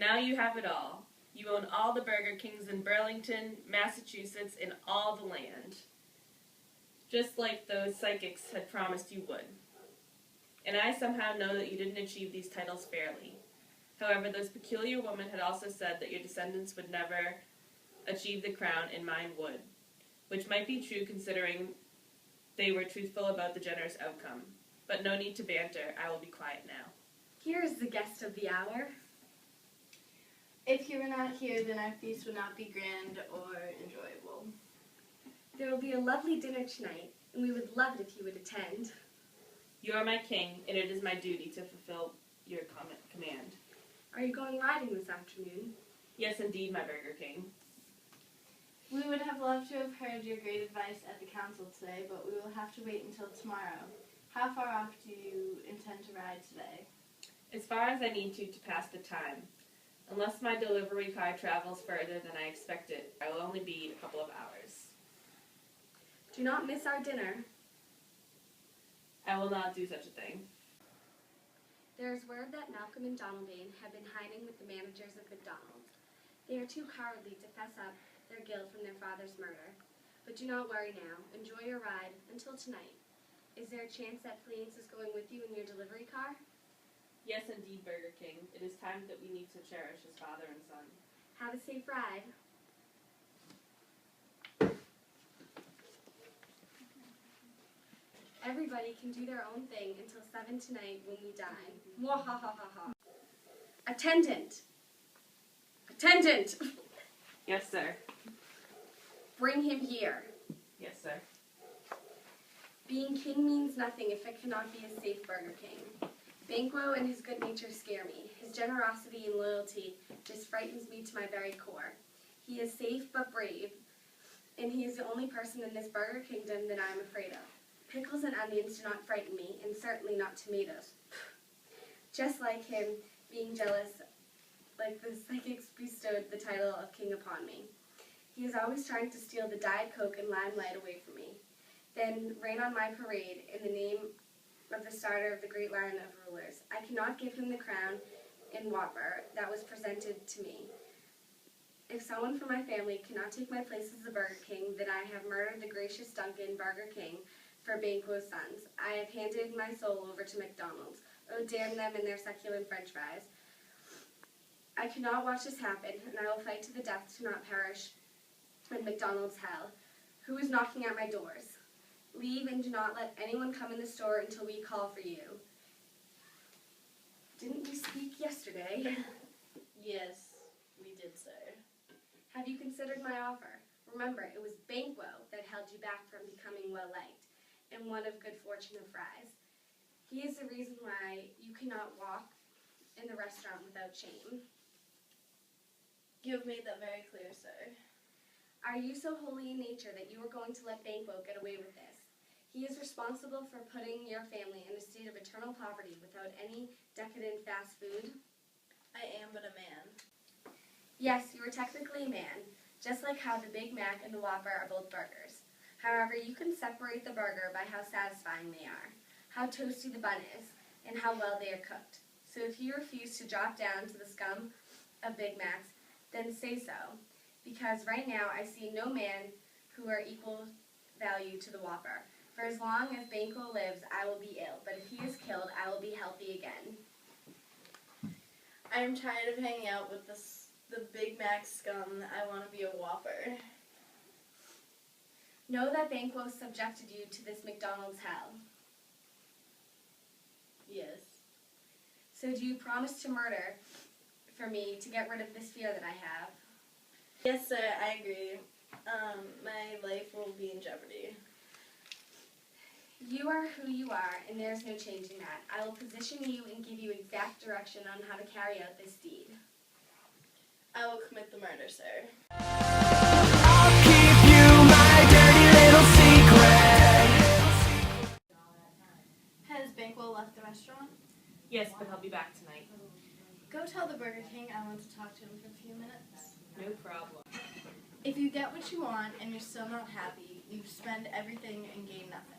Now you have it all. You own all the Burger Kings in Burlington, Massachusetts, and all the land. Just like those psychics had promised you would. And I somehow know that you didn't achieve these titles fairly. However, those peculiar women had also said that your descendants would never achieve the crown and mine would, which might be true considering they were truthful about the generous outcome. But no need to banter. I will be quiet now. Here is the guest of the hour. If you were not here, then our feast would not be grand or enjoyable. There will be a lovely dinner tonight, and we would love it if you would attend. You are my king, and it is my duty to fulfill your command. Are you going riding this afternoon? Yes, indeed, my Burger King. We would have loved to have heard your great advice at the council today, but we will have to wait until tomorrow. How far off do you intend to ride today? As far as I need to pass the time. Unless my delivery car travels further than I expected, I will only be a couple of hours. Do not miss our dinner. I will not do such a thing. There is word that Malcolm and Donalbain have been hiding with the managers of McDonald's. They are too cowardly to fess up their guilt from their father's murder. But do not worry now. Enjoy your ride until tonight. Is there a chance that Fleance is going with you in your delivery car? Yes, indeed, Burger King. It is time that we need to cherish as father and son. Have a safe ride. Everybody can do their own thing until 7 tonight when we dine. Mwahahaha. Attendant! Attendant! Yes, sir. Bring him here. Yes, sir. Being king means nothing if it cannot be a safe Burger King. Banquo and his good nature scare me. His generosity and loyalty just frightens me to my very core. He is safe but brave, and he is the only person in this Burger Kingdom that I am afraid of. Pickles and onions do not frighten me, and certainly not tomatoes. Just like him, being jealous, like the psychics bestowed the title of king upon me. He is always trying to steal the Diet Coke and limelight away from me, then rain on my parade in the name of the starter of the great line of rulers. I cannot give him the crown and Whopper that was presented to me. If someone from my family cannot take my place as the Burger King, then I have murdered the gracious Duncan Burger King for Banquo's sons. I have handed my soul over to McDonald's. Oh, damn them and their succulent french fries. I cannot watch this happen, and I will fight to the death to not perish in McDonald's hell. Who is knocking at my doors? Leave and do not let anyone come in the store until we call for you. Didn't we speak yesterday? Yes, we did, sir. Have you considered my offer? Remember, it was Banquo that held you back from becoming well-liked, and one of good fortune of fries. He is the reason why you cannot walk in the restaurant without shame. You have made that very clear, sir. Are you so holy in nature that you are going to let Banquo get away with this? He is responsible for putting your family in a state of eternal poverty without any decadent fast food. I am but a man. Yes, you are technically a man, just like how the Big Mac and the Whopper are both burgers. However, you can separate the burger by how satisfying they are, how toasty the bun is, and how well they are cooked. So if you refuse to drop down to the scum of Big Macs, then say so. Because right now I see no man who are equal value to the Whopper. For as long as Banquo lives, I will be ill, but if he is killed, I will be healthy again. I am tired of hanging out with the Big Mac scum. I want to be a Whopper. Know that Banquo subjected you to this McDonald's hell. Yes. So do you promise to murder for me to get rid of this fear that I have? Yes, sir, I agree. My life will be in jeopardy. You are who you are, and there is no changing that. I will position you and give you exact direction on how to carry out this deed. I will commit the murder, sir. I'll keep you my dirty little secret. Has Banquo left the restaurant? Yes, but he'll be back tonight. Go tell the Burger King I want to talk to him for a few minutes. No problem. If you get what you want and you're still not happy, you spend everything and gain nothing.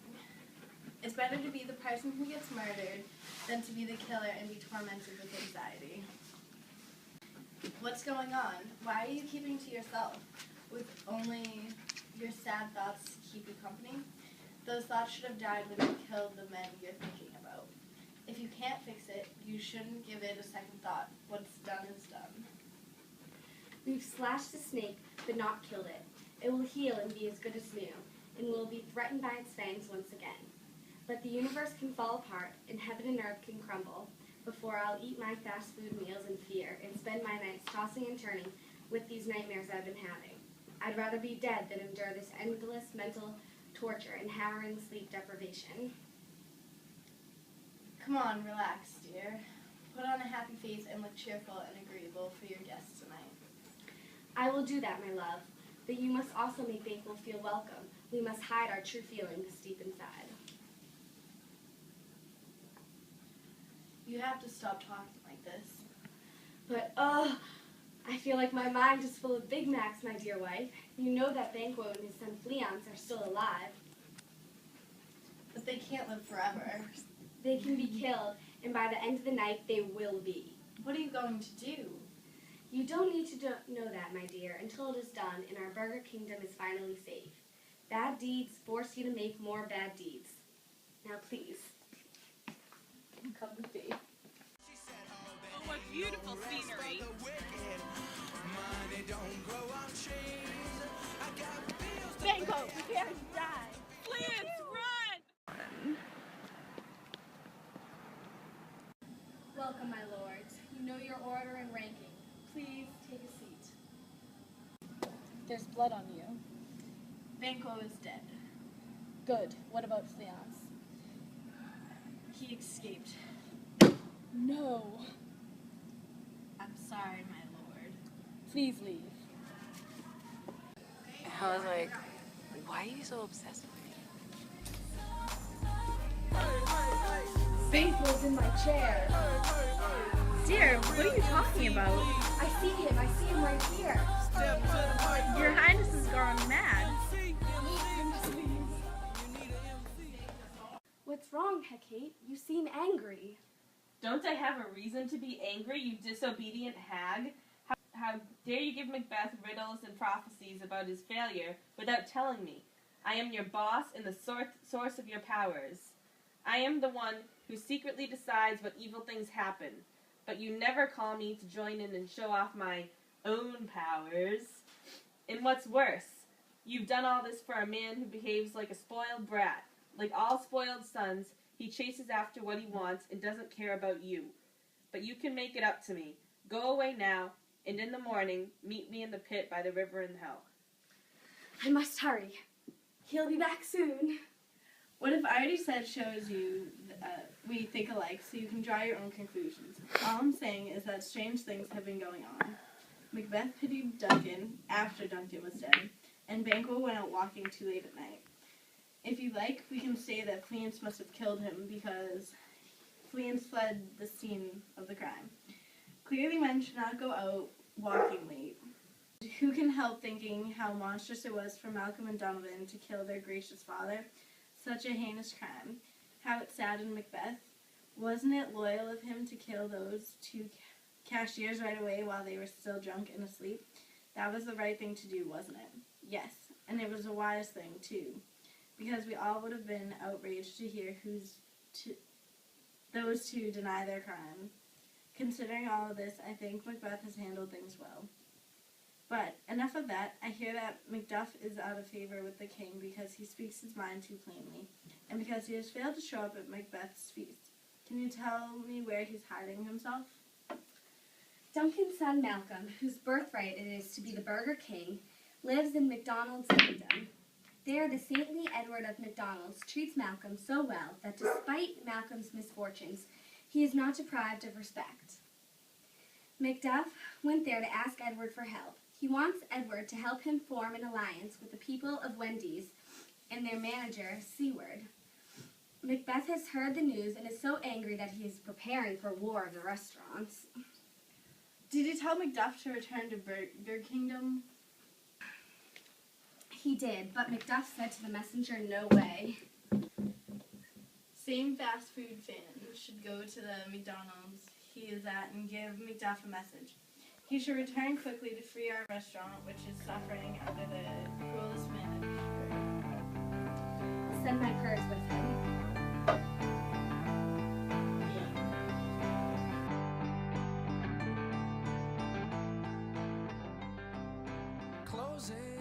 It's better to be the person who gets murdered than to be the killer and be tormented with anxiety. What's going on? Why are you keeping to yourself, with only your sad thoughts to keep you company? Those thoughts should have died when you killed the men you're thinking about. If you can't fix it, you shouldn't give it a second thought. What's done is done. We've slashed the snake, but not killed it. It will heal and be as good as new, and will be threatened by its fangs once again. But the universe can fall apart, and heaven and earth can crumble, before I'll eat my fast food meals in fear, and spend my nights tossing and turning with these nightmares I've been having. I'd rather be dead than endure this endless mental torture and harrowing sleep deprivation. Come on, relax, dear. Put on a happy face and look cheerful and agreeable for your guests tonight. I will do that, my love, but you must also make Banquo feel welcome. We must hide our true feelings deep inside. You have to stop talking like this. But, I feel like my mind is full of Big Macs, my dear wife. You know that Banquo and his son Fleance are still alive. But they can't live forever. They can be killed, and by the end of the night, they will be. What are you going to do? You don't need to know that, my dear, until it is done and our burger kingdom is finally safe. Bad deeds force you to make more bad deeds. Now, please, come with me. Oh, what beautiful scenery. Banquo, prepare to die. Fleance, run! Welcome, my lords. You know your order and ranking. Please take a seat. There's blood on you. Banquo is dead. Good. What about Fleance? He escaped. No. I'm sorry, my lord. Please leave. I was like, why are you so obsessed with me? Banquo's in my chair. Dear, what are you talking about? I see him right here. Your Highness has gone mad. What's wrong, Hecate? You seem angry. Don't I have a reason to be angry, you disobedient hag? How dare you give Macbeth riddles and prophecies about his failure without telling me? I am your boss and the source of your powers. I am the one who secretly decides what evil things happen, but you never call me to join in and show off my own powers. And what's worse, you've done all this for a man who behaves like a spoiled brat. Like all spoiled sons, he chases after what he wants and doesn't care about you. But you can make it up to me. Go away now, and in the morning, meet me in the pit by the river in hell. I must hurry. He'll be back soon. What if I already said shows you we think alike, so you can draw your own conclusions? All I'm saying is that strange things have been going on. Macbeth pitied Duncan after Duncan was dead, and Banquo went out walking too late at night. If you like, we can say that Fleance must have killed him because Fleance fled the scene of the crime. Clearly men should not go out walking late. Who can help thinking how monstrous it was for Malcolm and Donovan to kill their gracious father? Such a heinous crime. How it saddened Macbeth. Wasn't it loyal of him to kill those two cashiers right away while they were still drunk and asleep? That was the right thing to do, wasn't it? Yes, and it was a wise thing, too. Because we all would have been outraged to hear those two deny their crime. Considering all of this, I think Macbeth has handled things well. But enough of that. I hear that Macduff is out of favor with the king because he speaks his mind too plainly, and because he has failed to show up at Macbeth's feast. Can you tell me where he's hiding himself? Duncan's son Malcolm, whose birthright it is to be the Burger King, lives in Macdonald's kingdom. There, the saintly Edward of Macdonald's treats Malcolm so well that despite Malcolm's misfortunes, he is not deprived of respect. Macduff went there to ask Edward for help. He wants Edward to help him form an alliance with the people of Wendy's and their manager, Seward. Macbeth has heard the news and is so angry that he is preparing for war of the restaurants. Did you tell Macduff to return to Burger Kingdom? He did, but Macduff said to the messenger, no way. Same fast food fan should go to the McDonald's he is at and give Macduff a message. He should return quickly to free our restaurant, which is suffering under the cruelest manager. I'll send my prayers with him. Closing